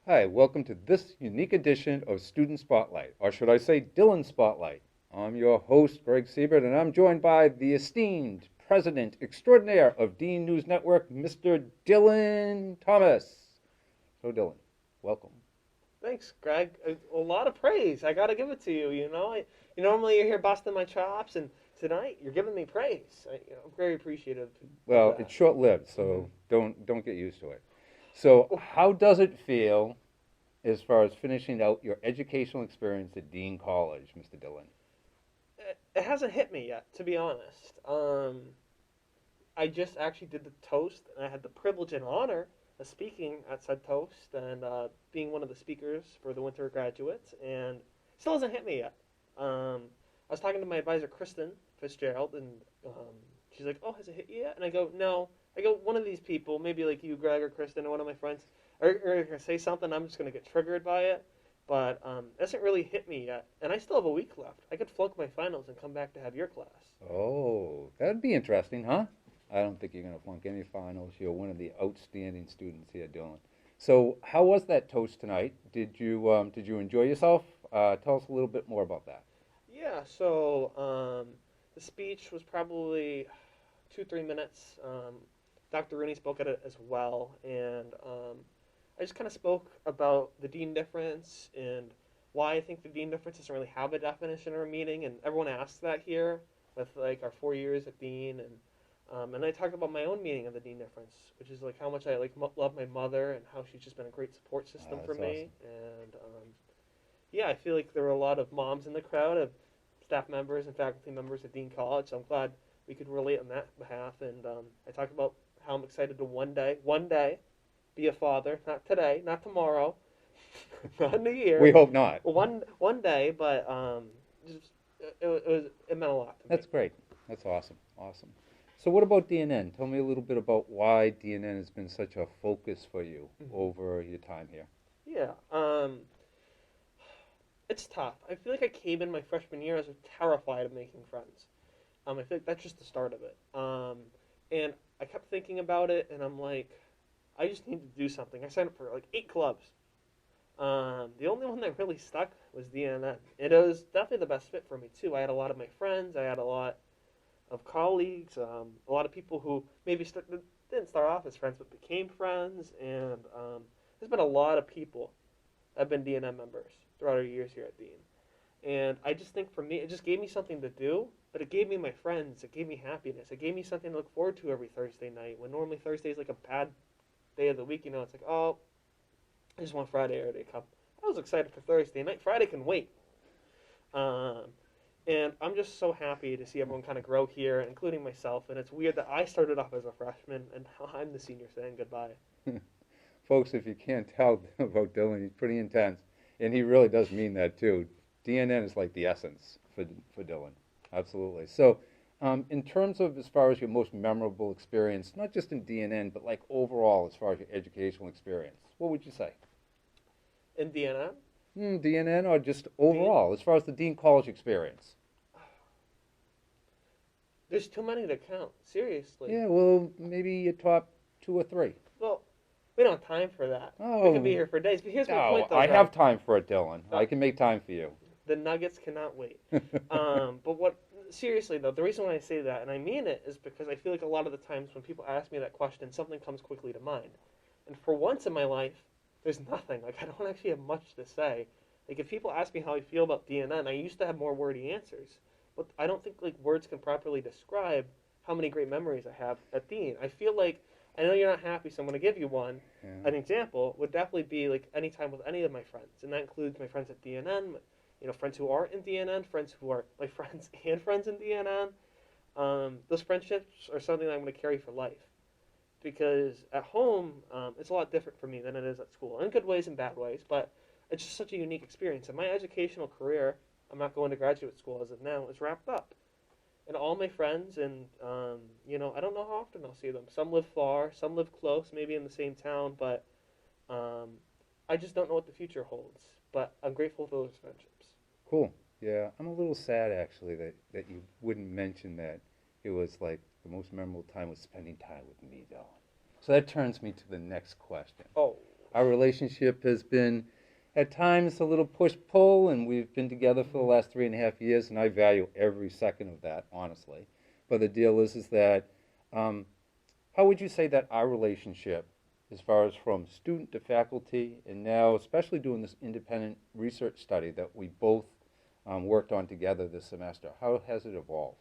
Hi, welcome to this unique edition of Student Spotlight, or should I say Dylan Spotlight. I'm your host, Greg Seibert, and I'm joined by the esteemed President Extraordinaire of Dean News Network, Mr. Dylan Thomas. So, Dylan, welcome. Thanks, Greg. A lot of praise. I got to give it to you. Normally you're here busting my chops, and tonight you're giving me praise. I'm very appreciative of Well, it's that. short-lived, hmm so don't get used to it. So, how does it feel as far as finishing out your educational experience at Dean College, Mr. Dylan? It hasn't hit me yet, to be honest. I just actually did the toast, and I had the privilege and honor of speaking at said toast and being one of the speakers for the winter graduates, and it still hasn't hit me yet. I was talking to my advisor, Kristen Fitzgerald, and she's like, "Oh, has it hit you yet?" And I go, "No." I go, "One of these people, maybe like you, Greg, or Kristen, or one of my friends, are gonna say something. I'm just gonna get triggered by it." But it hasn't really hit me yet, and I still have a week left. I could flunk my finals and come back to have your class. Oh, that'd be interesting, huh? I don't think you're going to flunk any finals. You're one of the outstanding students here, Dylan. So, how was that toast tonight? Did you enjoy yourself? Tell us a little bit more about that. Yeah, so the speech was probably 2 3 minutes. Dr. Rooney spoke at it as well, and I just kind of spoke about the dean difference and why I think the dean difference doesn't really have a definition or a meaning, and everyone asks that here with like our 4 years at dean, and I talked about my own meaning of the dean difference, which is like how much I like love my mother and how she's just been a great support system for That's me, awesome. and yeah, I feel like there were a lot of moms in the crowd of staff members and faculty members at Dean College. So I'm glad we could relate on that behalf. And I talked about how I'm excited to one day, be a father. Not today, not tomorrow, not in a We year. hope not. Well, one day, but just it meant a lot to me. That's great. That's awesome. Awesome. So, what about DNN? Tell me a little bit about why DNN has been such a focus for you hmm over your time here. Yeah. It's tough. I feel like I came in my freshman year. I was terrified of making friends. I feel like that's just the start of it. And I kept thinking about it, and I'm like, I just need to do something. I signed up for like 8 clubs. The only one that really stuck was DNN. It was definitely the best fit for me too. I had a lot of my friends. I had a lot of colleagues. A lot of people who maybe didn't start off as friends but became friends. And there's been a lot of people that have been DNN members throughout our years here at Dean. And I just think for me, it just gave me something to do, but it gave me my friends. It gave me happiness. It gave me something to look forward to every Thursday night. When normally Thursday is like a bad day of the week, it's like, oh, I just want Friday already to come. I was excited for Thursday night. Friday can wait. Um, and I'm just so happy to see everyone kind of grow here, including myself. And it's weird that I started off as a freshman and now I'm the senior saying goodbye. Folks, if you can't tell about Dylan, he's pretty intense, and he really does mean that too. DNN is like the essence for Dylan, absolutely. So, in terms of as far as your most memorable experience, not just in DNN, but like overall as far as your educational experience, what would you say? In DNM, DNN or just Dean, overall as far as the Dean College experience? there's too many to count. Seriously. Yeah, well, maybe your top two or three. Well, we don't have time for that. We could be Oh, here for days. But here's my no, point, though, I Greg. have time for it, Dylan. Uh, I can make time for you. the Nuggets cannot wait. But what seriously though, the reason why I say that, and I mean it, is because I feel like a lot of the times when people ask me that question, something comes quickly to mind. And for once in my life, there's nothing. Like I don't actually have much to say. Like if people ask me how I feel about DNN, I used to have more wordy answers, but I don't think like words can properly describe how many great memories I have at Dean. I feel like I know you're not happy, so I'm going to give you one. Yeah. An example would definitely be like any time with any of my friends, and that includes my friends at DNN, friends who aren't in DNN, friends who are my friends and friends in DNN. Those friendships are something that I'm going to carry for life because at home it's a lot different for me than it is at school, in good ways and bad ways. But it's just such a unique experience. And my educational career, I'm not going to graduate school as of now, is wrapped up. And all my friends, and I don't know how often I'll see them. Some live far, some live close, maybe in the same town, but um, I just don't know what the future holds. But I'm grateful for those friendships. Cool. Yeah, I'm a little sad actually that you wouldn't mention that it was like the most memorable time was spending time with me, Dylan. So that turns me to the next question. Oh, our relationship has been at times a little push-pull, and we've been together for the last 3.5 years, and I value every second of that, honestly. But the deal is that, how would you say that our relationship, as far as from student to faculty, and now especially doing this independent research study that we both worked on together this semester, how has it evolved?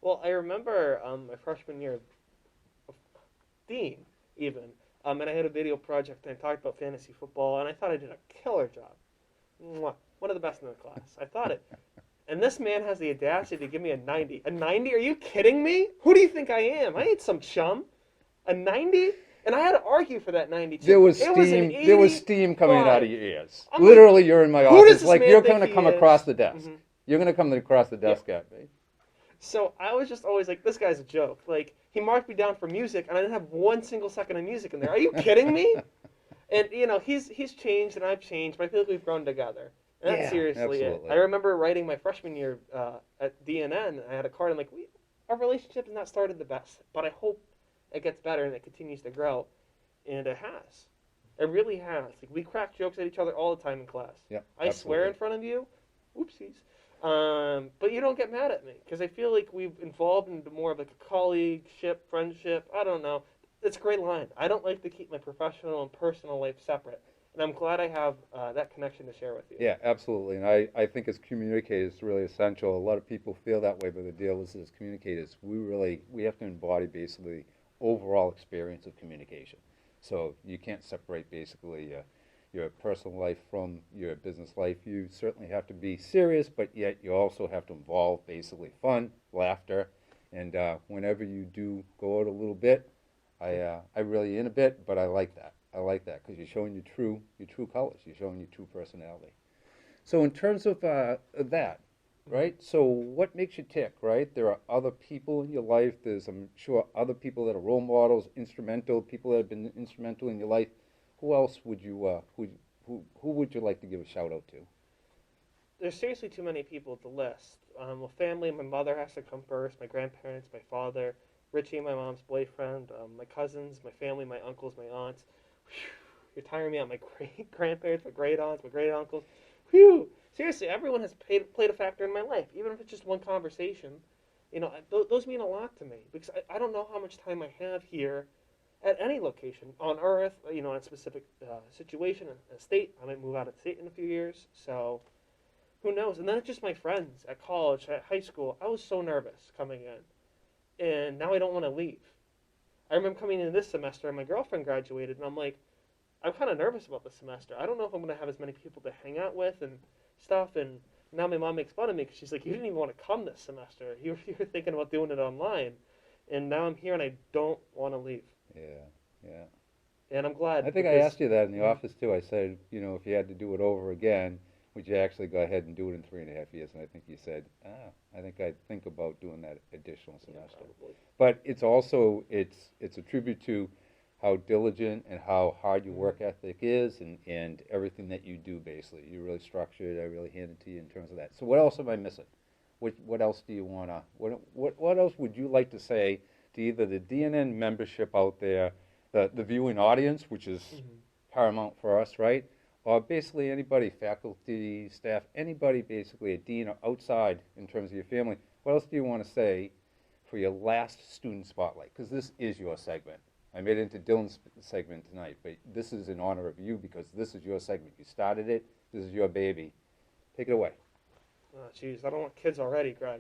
Well, I remember my freshman year, Dean even, and I had a video project and I talked about fantasy football, and I thought I did a killer job. Mwah. One of the best in the class. I thought it. And this man has the audacity to give me a 90. A 90? Are you kidding me? Who do you think I am? I ain't some chum. A 90? And I had to argue for that 92. There was It was an steam. There was steam coming 85. out of your ears. I'm Literally, you're in my who does office, this like man you're think going to he come is? across the desk. Mhm. You're going to come across the desk at me. So I was just always like, this guy's a joke. Like, he marked me down for music, and I didn't have one single second of music in there. Are you kidding me? And, he's changed, and I've changed, but I feel like we've grown together. And that's Yeah, seriously absolutely. it. I remember writing my freshman year at DNN, and I had a card, I'm like, our relationship has not started the best, but I hope it gets better and it continues to grow. And it has. It really has. Like, we crack jokes at each other all the time in class. Yeah, I swear in front of you. Oopsies. But you don't get mad at me because I feel like we've evolved into more of like a colleagueship, friendship. I don't know. It's a great line. I don't like to keep my professional and personal life separate, and I'm glad I have that connection to share with you. Yeah, absolutely. And I think as communicators, it's really essential. A lot of people feel that way, but the deal is, as communicators, we have to embody basically overall experience of communication. So you can't separate basically your personal life from your business life. You certainly have to be serious, but yet you also have to involve basically fun, laughter, and whenever you do go out a little bit, I really in a bit, but I like that. I like that because you're showing your true colors. You're showing your true personality. So in terms of that, right? So what makes you tick, right? There are other people in your life. There's, I'm sure, other people that are role models, instrumental, people that have been instrumental in your life. Who else would you, who would you like to give a shout out to? There's seriously too many people to list. Well, family, my mother has to come first, my grandparents, my father, Richie, my mom's boyfriend, my cousins, my family, my uncles, my aunts. Whew, you're tiring me out. My great grandparents, my great aunts, my great uncles. Whew. Seriously, everyone has played a factor in my life, even if it's just one conversation. Those mean a lot to me because I don't know how much time I have here at any location on Earth, in a specific situation, a state. I might move out of state in a few years, so who knows? And then it's just my friends at college, at high school. I was so nervous coming in, and now I don't want to leave. I remember coming in this semester, and my girlfriend graduated, and I'm like, I'm kind of nervous about this semester. I don't know if I'm going to have as many people to hang out with and stuff, and now my mom makes fun of me because she's like, you didn't even want to come this semester. You were thinking about doing it online, and now I'm here, and I don't want to leave. Yeah, yeah. And I'm glad. I think I because- asked you that in the office too. I said, if you had to do it over again, would you actually go ahead and do it in 3.5 years? And I think you said, I think I'd think about doing that additional semester. probably. But it's also, it's a tribute to how diligent and how hard your work ethic is and everything that you do basically. You really structured, I really handed to you in terms of that. So what else am I missing? What else do you want to, what else would you like to say to either the DNN membership out there, the viewing audience, which is paramount for us, right? Or basically anybody, faculty, staff, anybody basically, a dean or outside in terms of your family. What else do you want to say for your last student spotlight? Because this is your segment. I made it into Dylan's segment tonight, but this is in honor of you because this is your segment. You started it. This is your baby. Take it away. Oh, jeez, I don't want kids already, Greg.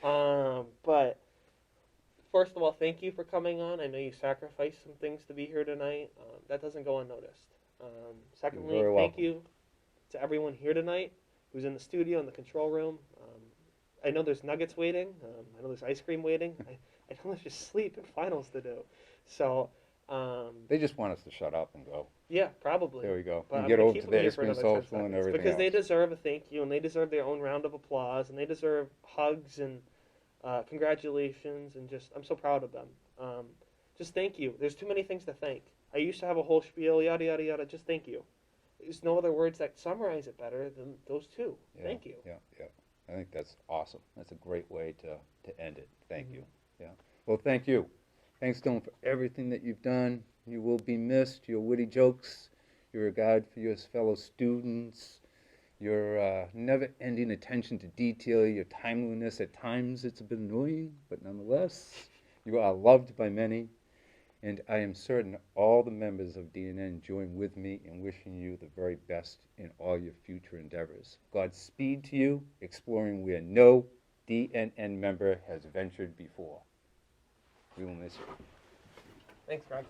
But first of all, thank you for coming on. I know you sacrificed some things to be here tonight. That doesn't go unnoticed. Secondly, very thank welcome. you to everyone here tonight who's in the studio, in the control room. I know there's nuggets waiting. I know there's ice cream waiting. I know there's just sleep and finals to do. So, They just want us to shut up and go. yeah, probably. There we go. But And I'm get gonna over keep to them the here ice for cream another 10 social and seconds everything because they else. deserve a thank you and they deserve their own round of applause and they deserve hugs and congratulations and just I'm so proud of them. Just thank you. There's too many things to thank. I used to have a whole spiel, yada yada yada. Just thank you. There's no other words that summarize it better than those two. Yeah, Thank you. Yeah, yeah. I think that's awesome. That's a great way to end it. Thank you. Yeah. Well, thank you. Thanks, Dylan, for everything that you've done. You will be missed. Your witty jokes, your regard for your fellow students, your never-ending attention to detail, your timeliness. At times it's a bit annoying, but nonetheless, you are loved by many. And I am certain all the members of DNN join with me in wishing you the very best in all your future endeavors. Godspeed to you, exploring where no DNN member has ventured before. We will miss you. Thanks, Greg.